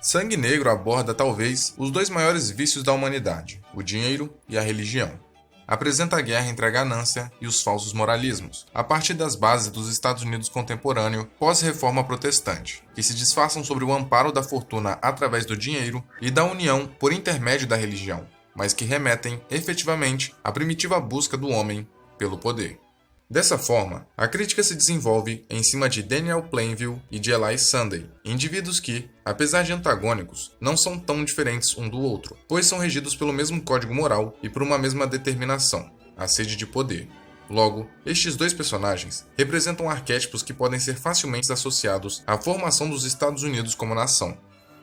Sangue Negro aborda talvez os dois maiores vícios da humanidade, o dinheiro e a religião. Apresenta a guerra entre a ganância e os falsos moralismos, a partir das bases dos Estados Unidos contemporâneo pós-reforma protestante, que se disfarçam sobre o amparo da fortuna através do dinheiro e da união por intermédio da religião, mas que remetem, efetivamente, à primitiva busca do homem pelo poder. Dessa forma, a crítica se desenvolve em cima de Daniel Plainville e de Eli Sunday, indivíduos que, apesar de antagônicos, não são tão diferentes um do outro, pois são regidos pelo mesmo código moral e por uma mesma determinação, a sede de poder. Logo, estes dois personagens representam arquétipos que podem ser facilmente associados à formação dos Estados Unidos como nação.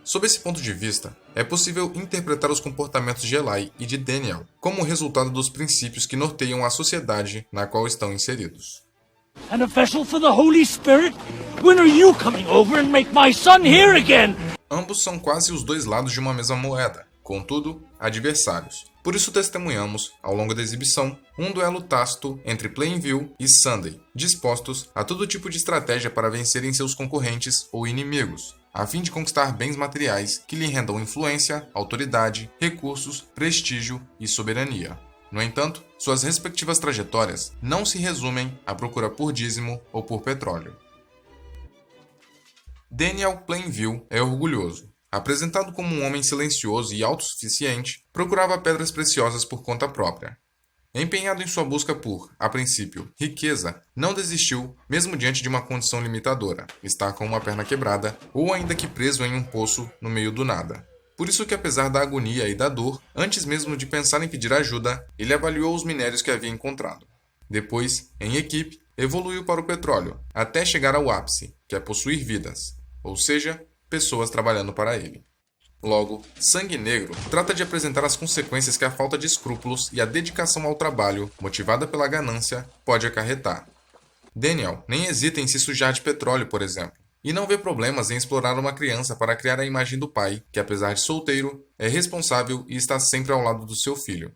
Sob esse ponto de vista, é possível interpretar os comportamentos de Eli e de Daniel como resultado dos princípios que norteiam a sociedade na qual estão inseridos. An official for the Holy Spirit? When are you coming over and make my son here again? Ambos são quase os dois lados de uma mesma moeda, contudo, adversários. Por isso testemunhamos, ao longo da exibição, um duelo tácito entre Plainville e Sunday, dispostos a todo tipo de estratégia para vencerem seus concorrentes ou inimigos, a fim de conquistar bens materiais que lhe rendam influência, autoridade, recursos, prestígio e soberania. No entanto, suas respectivas trajetórias não se resumem à procura por dízimo ou por petróleo. Daniel Plainville é orgulhoso. Apresentado como um homem silencioso e autossuficiente, procurava pedras preciosas por conta própria. Empenhado em sua busca por, a princípio, riqueza, não desistiu, mesmo diante de uma condição limitadora, estar com uma perna quebrada, ou ainda que preso em um poço no meio do nada. Por isso que apesar da agonia e da dor, antes mesmo de pensar em pedir ajuda, ele avaliou os minérios que havia encontrado. Depois, em equipe, evoluiu para o petróleo, até chegar ao ápice, que é possuir vidas, ou seja, pessoas trabalhando para ele. Logo, Sangue Negro trata de apresentar as consequências que a falta de escrúpulos e a dedicação ao trabalho, motivada pela ganância, pode acarretar. Daniel nem hesita em se sujar de petróleo, por exemplo, e não vê problemas em explorar uma criança para criar a imagem do pai, que apesar de solteiro, é responsável e está sempre ao lado do seu filho.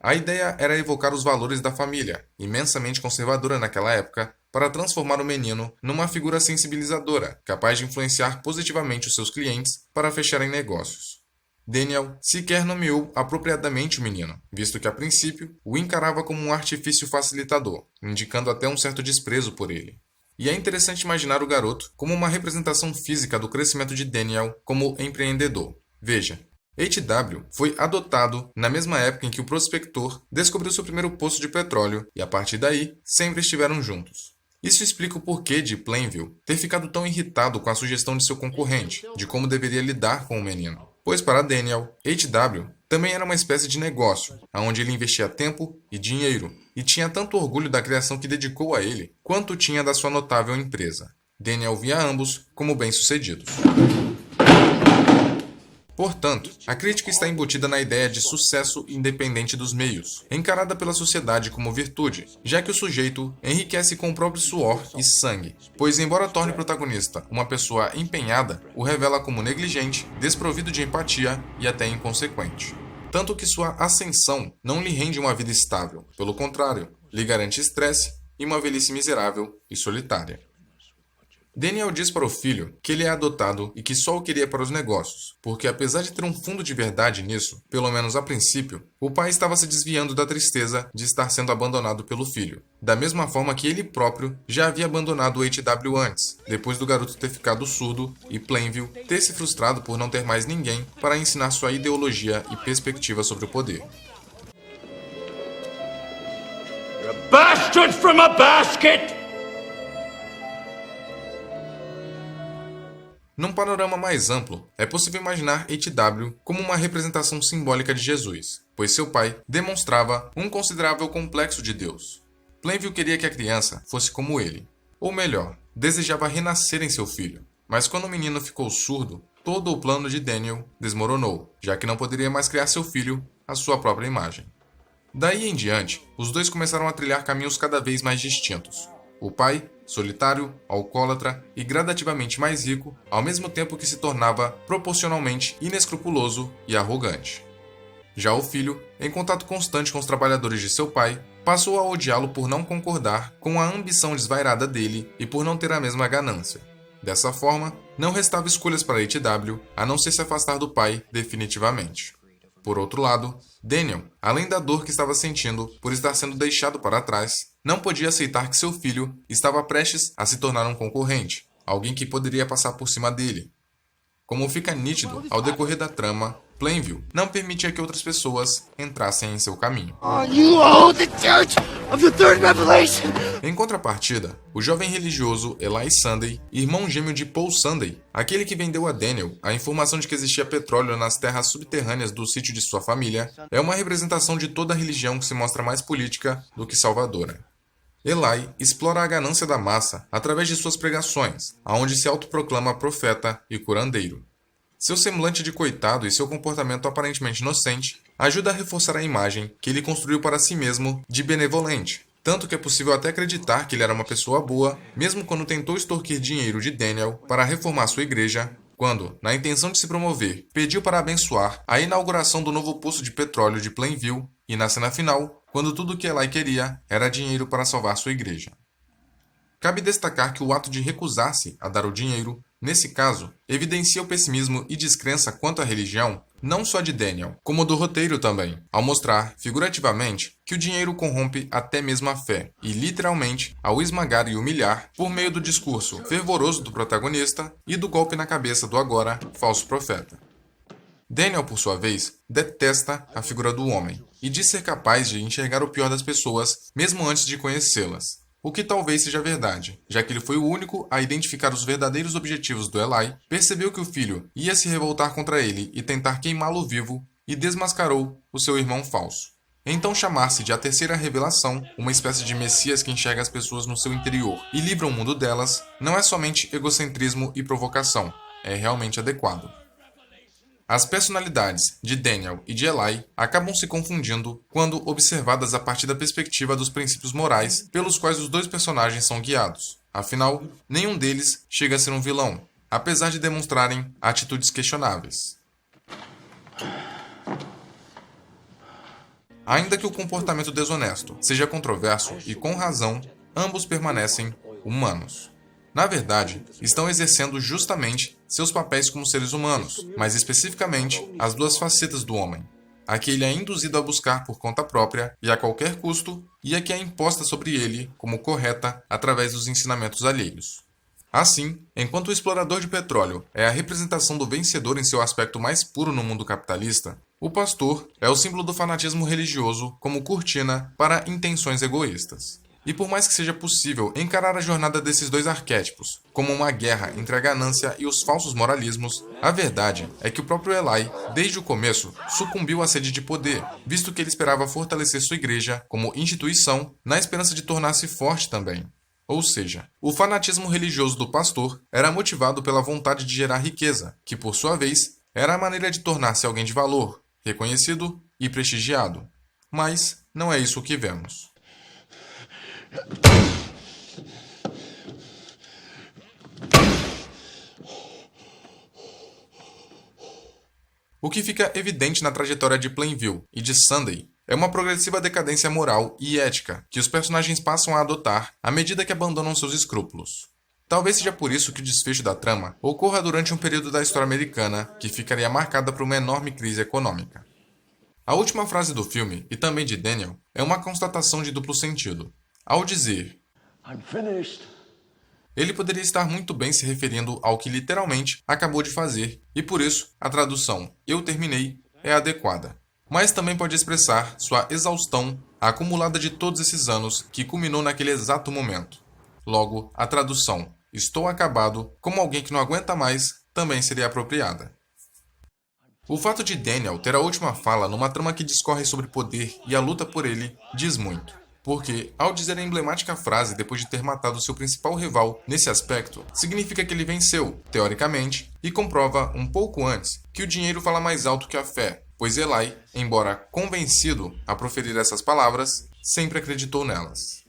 A ideia era evocar os valores da família, imensamente conservadora naquela época, para transformar o menino numa figura sensibilizadora, capaz de influenciar positivamente os seus clientes para fecharem negócios. Daniel sequer nomeou apropriadamente o menino, visto que a princípio o encarava como um artifício facilitador, indicando até um certo desprezo por ele. E é interessante imaginar o garoto como uma representação física do crescimento de Daniel como empreendedor. Veja, H.W. foi adotado na mesma época em que o prospector descobriu seu primeiro poço de petróleo e a partir daí sempre estiveram juntos. Isso explica o porquê de Plainville ter ficado tão irritado com a sugestão de seu concorrente, de como deveria lidar com o menino. Pois para Daniel, H.W. também era uma espécie de negócio, onde ele investia tempo e dinheiro, e tinha tanto orgulho da criação que dedicou a ele, quanto tinha da sua notável empresa. Daniel via ambos como bem-sucedidos. Portanto, a crítica está embutida na ideia de sucesso independente dos meios, encarada pela sociedade como virtude, já que o sujeito enriquece com o próprio suor e sangue, pois embora torne o protagonista uma pessoa empenhada, o revela como negligente, desprovido de empatia e até inconsequente. Tanto que sua ascensão não lhe rende uma vida estável, pelo contrário, lhe garante estresse e uma velhice miserável e solitária. Daniel diz para o filho que ele é adotado e que só o queria para os negócios, porque apesar de ter um fundo de verdade nisso, pelo menos a princípio, o pai estava se desviando da tristeza de estar sendo abandonado pelo filho, da mesma forma que ele próprio já havia abandonado o H.W. antes, depois do garoto ter ficado surdo e Plainville ter se frustrado por não ter mais ninguém para ensinar sua ideologia e perspectiva sobre o poder. You're a bastard from a basket! Num panorama mais amplo, é possível imaginar H.W. como uma representação simbólica de Jesus, pois seu pai demonstrava um considerável complexo de Deus. Plainville queria que a criança fosse como ele, ou melhor, desejava renascer em seu filho, mas quando o menino ficou surdo, todo o plano de Daniel desmoronou, já que não poderia mais criar seu filho à sua própria imagem. Daí em diante, os dois começaram a trilhar caminhos cada vez mais distintos. O pai, solitário, alcoólatra e gradativamente mais rico, ao mesmo tempo que se tornava proporcionalmente inescrupuloso e arrogante. Já o filho, em contato constante com os trabalhadores de seu pai, passou a odiá-lo por não concordar com a ambição desvairada dele e por não ter a mesma ganância. Dessa forma, não restava escolhas para HW a não ser se afastar do pai definitivamente. Por outro lado, Daniel, além da dor que estava sentindo por estar sendo deixado para trás, não podia aceitar que seu filho estava prestes a se tornar um concorrente, alguém que poderia passar por cima dele. Como fica nítido ao decorrer da trama, Plainview não permitia que outras pessoas entrassem em seu caminho. Em contrapartida, o jovem religioso Eli Sunday, irmão gêmeo de Paul Sunday, aquele que vendeu a Daniel a informação de que existia petróleo nas terras subterrâneas do sítio de sua família, é uma representação de toda a religião que se mostra mais política do que salvadora. Eli explora a ganância da massa através de suas pregações, aonde se autoproclama profeta e curandeiro. Seu semblante de coitado e seu comportamento aparentemente inocente ajuda a reforçar a imagem que ele construiu para si mesmo de benevolente, tanto que é possível até acreditar que ele era uma pessoa boa, mesmo quando tentou extorquir dinheiro de Daniel para reformar sua igreja, quando, na intenção de se promover, pediu para abençoar a inauguração do novo poço de petróleo de Plainview e, na cena final, quando tudo o que Eli queria era dinheiro para salvar sua igreja. Cabe destacar que o ato de recusar-se a dar o dinheiro, nesse caso, evidencia o pessimismo e descrença quanto à religião, não só de Daniel, como do roteiro também, ao mostrar, figurativamente, que o dinheiro corrompe até mesmo a fé, e literalmente, ao esmagar e humilhar, por meio do discurso fervoroso do protagonista e do golpe na cabeça do agora falso profeta. Daniel, por sua vez, detesta a figura do homem, e diz ser capaz de enxergar o pior das pessoas, mesmo antes de conhecê-las. O que talvez seja verdade, já que ele foi o único a identificar os verdadeiros objetivos do Eli, percebeu que o filho ia se revoltar contra ele e tentar queimá-lo vivo, e desmascarou o seu irmão falso. Então chamar-se de a terceira revelação, uma espécie de messias que enxerga as pessoas no seu interior e livra o mundo delas, não é somente egocentrismo e provocação, é realmente adequado. As personalidades de Daniel e de Eli acabam se confundindo quando observadas a partir da perspectiva dos princípios morais pelos quais os dois personagens são guiados. Afinal, nenhum deles chega a ser um vilão, apesar de demonstrarem atitudes questionáveis. Ainda que o comportamento desonesto seja controverso e com razão, ambos permanecem humanos. Na verdade, estão exercendo justamente seus papéis como seres humanos, mais especificamente as duas facetas do homem. A que ele é induzido a buscar por conta própria e a qualquer custo, e a que é imposta sobre ele como correta através dos ensinamentos alheios. Assim, enquanto o explorador de petróleo é a representação do vencedor em seu aspecto mais puro no mundo capitalista, o pastor é o símbolo do fanatismo religioso como cortina para intenções egoístas. E por mais que seja possível encarar a jornada desses dois arquétipos como uma guerra entre a ganância e os falsos moralismos, a verdade é que o próprio Eli, desde o começo, sucumbiu à sede de poder, visto que ele esperava fortalecer sua igreja como instituição na esperança de tornar-se forte também. Ou seja, o fanatismo religioso do pastor era motivado pela vontade de gerar riqueza, que por sua vez era a maneira de tornar-se alguém de valor, reconhecido e prestigiado. Mas não é isso o que vemos. O que fica evidente na trajetória de Plainview e de Sunday é uma progressiva decadência moral e ética que os personagens passam a adotar à medida que abandonam seus escrúpulos. Talvez seja por isso que o desfecho da trama ocorra durante um período da história americana que ficaria marcada por uma enorme crise econômica. A última frase do filme, e também de Daniel, é uma constatação de duplo sentido. Ao dizer I'm finished. Ele poderia estar muito bem se referindo ao que literalmente acabou de fazer, e por isso a tradução "eu terminei" é adequada. Mas também pode expressar sua exaustão acumulada de todos esses anos que culminou naquele exato momento. Logo, a tradução "estou acabado" como alguém que não aguenta mais também seria apropriada. O fato de Daniel ter a última fala numa trama que discorre sobre poder e a luta por ele diz muito. Porque, ao dizer a emblemática frase depois de ter matado seu principal rival nesse aspecto, significa que ele venceu, teoricamente, e comprova um pouco antes que o dinheiro fala mais alto que a fé, pois Eli, embora convencido a proferir essas palavras, sempre acreditou nelas.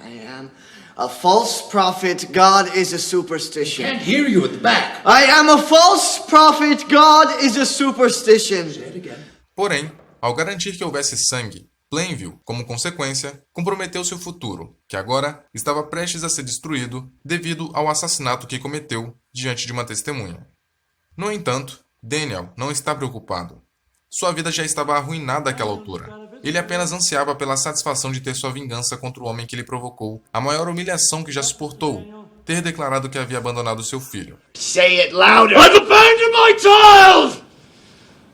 I am a false prophet. God is a superstition. Can't hear you at the back. I am a false prophet. God is a superstition. Say it again. Porém, ao garantir que houvesse sangue, Plainville, como consequência, comprometeu seu futuro, que agora estava prestes a ser destruído devido ao assassinato que cometeu diante de uma testemunha. No entanto, Daniel não está preocupado. Sua vida já estava arruinada àquela altura. Ele apenas ansiava pela satisfação de ter sua vingança contra o homem que lhe provocou a maior humilhação que já suportou, ter declarado que havia abandonado seu filho. Say it louder! I've abandoned my child!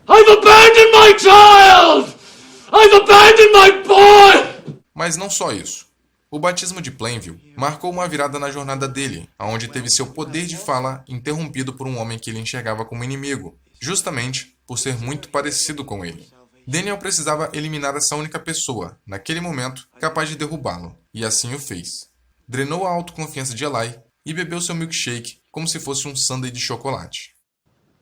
I've abandoned my child! I've abandoned my boy! Mas não só isso. O batismo de Plainville marcou uma virada na jornada dele, onde teve seu poder de fala interrompido por um homem que ele enxergava como inimigo, justamente por ser muito parecido com ele. Daniel precisava eliminar essa única pessoa, naquele momento, capaz de derrubá-lo, e assim o fez. Drenou a autoconfiança de Eli e bebeu seu milkshake como se fosse um sundae de chocolate.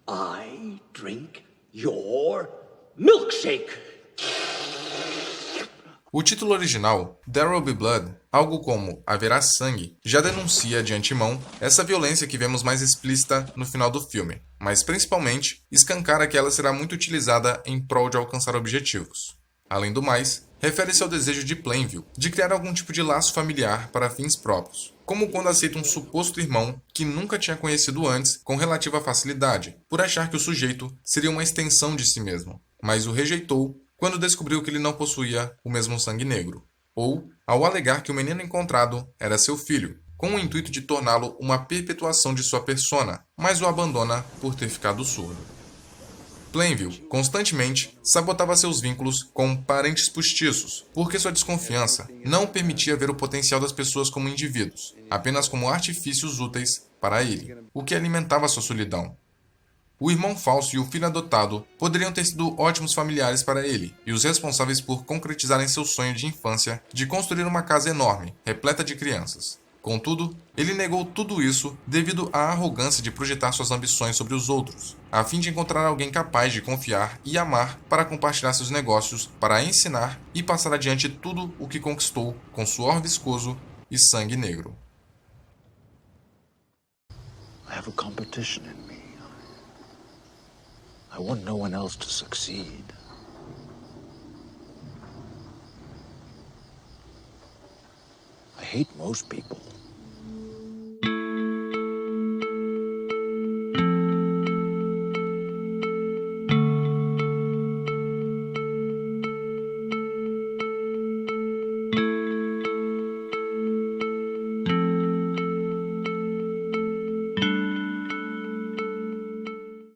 I drink your milkshake. O título original, There Will Be Blood, algo como Haverá Sangue, já denuncia de antemão essa violência que vemos mais explícita no final do filme, mas principalmente escancara que ela será muito utilizada em prol de alcançar objetivos. Além do mais, refere-se ao desejo de Plainville de criar algum tipo de laço familiar para fins próprios, como quando aceita um suposto irmão que nunca tinha conhecido antes com relativa facilidade, por achar que o sujeito seria uma extensão de si mesmo, mas o rejeitou quando descobriu que ele não possuía o mesmo sangue negro, ou ao alegar que o menino encontrado era seu filho, com o intuito de torná-lo uma perpetuação de sua persona, mas o abandona por ter ficado surdo. Plainville constantemente sabotava seus vínculos com parentes postiços, porque sua desconfiança não permitia ver o potencial das pessoas como indivíduos, apenas como artifícios úteis para ele, o que alimentava sua solidão. O irmão falso e o filho adotado poderiam ter sido ótimos familiares para ele e os responsáveis por concretizarem seu sonho de infância de construir uma casa enorme, repleta de crianças. Contudo, ele negou tudo isso devido à arrogância de projetar suas ambições sobre os outros, a fim de encontrar alguém capaz de confiar e amar para compartilhar seus negócios, para ensinar e passar adiante tudo o que conquistou com suor viscoso e sangue negro. I have a competition in me. I want no one else to succeed. I hate most people.